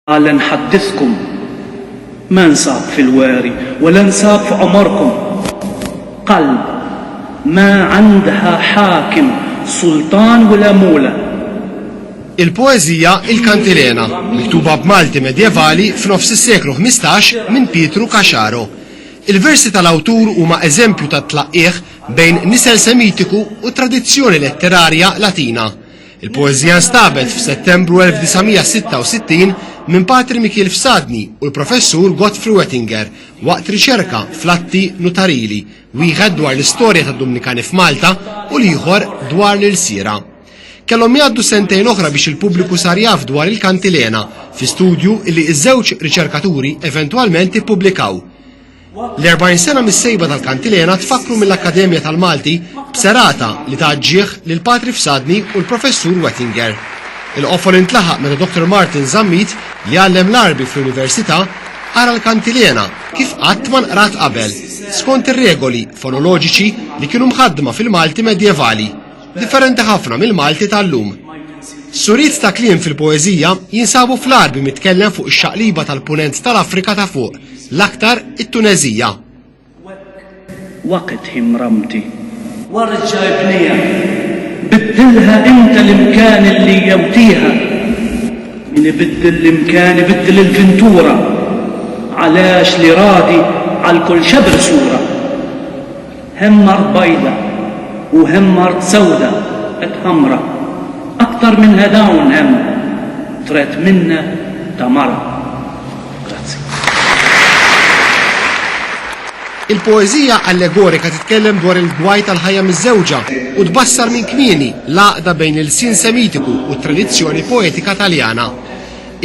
قال نحدثكم ما انصاب في الواري ولا انصاب في عمركم قلب ما عندها حاكم سلطان ولا مولى. Il-poezija Il-Kantilena, miktuba b'Malti medjevali f'nofs is-seklu 15 minn Pietru Caxaro. Il-versi tal-awtur huma eżempju ta' tlaqqieħ bejn nisel semitiku u tradizzjoni letterarja Latina. Il-poezija nstabet f'Settembru 1966 minn Patri Michiel Fsadni u l-professur Gottfried Oettinger waqt riċerka fl-atti notarili, wieħed dwar l-istorja tad-Dominikani f'Malta u l-ieħor dwar l-Ilsiera. Kellhom jgħaddu sentejn oħra biex il-pubbliku sar jaf dwar il-Kantilena fi studju li ż-żewġ riċerkaturi eventwalment ippubblikaw. L-40 sena mis-sejba tal-Kantilena tfakru mill-Akkademja tal-Malti b'serata li taġġieħ lil Patri Fsadni u l-professur Oettinger. Il-qofol intlaħaq meta Dr. Martin Zammit li għallem l-arbi fl-Università ara l-Kantilena kif qatt ma nqrat qabel, skont ir-regoli fonoloġiċi li kienu mħaddma fil-Malti medjevali, differenti ħafna mill-Malti tal-lum. Suriet ta' kliem fil-poeżija jinsabu fl-arbi mitkellem fuq ix-xaqliba tal-punent tal-Afrika ta' fuq, l-aktar it-Tunezija. وقت همرمتي وارجع ابنيها بدلها انت الامكان اللي يوتيها من بدل الامكان بدل الفنتوره علاش لي راضي على الكل شبر صوره هم ارض بيضة وهم ارض سودة اتهمرة اكتر من هداون هم طريت منا تمرة. Il-poeżija allegorika titkellem dwar il-gwaj tal-ħajja miż-żewġa u tbassar minn kmieni l-għaqda bejn il-sin semitiku u t-tradizzjoni poetika Taljana.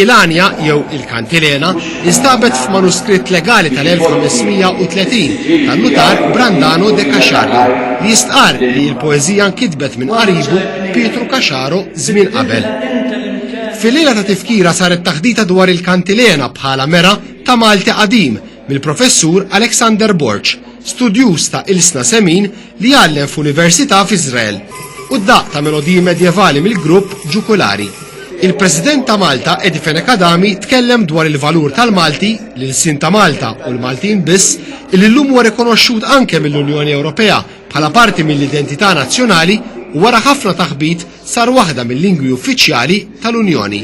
Il-Anja jew il-Kantilena instabet f'manuskritt legali tal-1530 tal-notar Brandano de Caxario li jistqar li l-poeżija nkitbet minn qaribu Pietru Caxaro żmien qabel. Fil-lejla ta' tifkira saret taħdita dwar il-Kantilena bħala mera ta' Malti qadim mill-professur Alexander Borch, studjuż ta' ilsna semin li għallem f'Università f'Iżrael, u d-daq ta' melodiji medjevali mill-grupp Ġukulari. Il-President ta' Malta, Edifen Kadami, tkellem dwar il-valur tal-Malti, l-sin ta' Malta u l-Maltin biss, illi llum huwa rikonoxxut anke mill-Unjoni Ewropea bħala parti mill-identità nazzjonali u wara ħafna taħbit sar waħda mill-lingwi uffiċjali tal-Unjoni.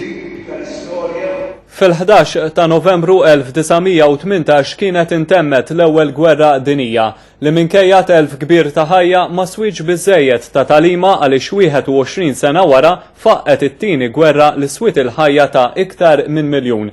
Fil-11 ta' Novembru 1918 kienet intemmet l-ewwel gwerra dinija li minkejja telf kbir ta' ħajja ma switx biżejjed ta' talima għaliex 21 sena wara faqqet it-tieni gwerra li swit il-ħajja ta' iktar minn miljun.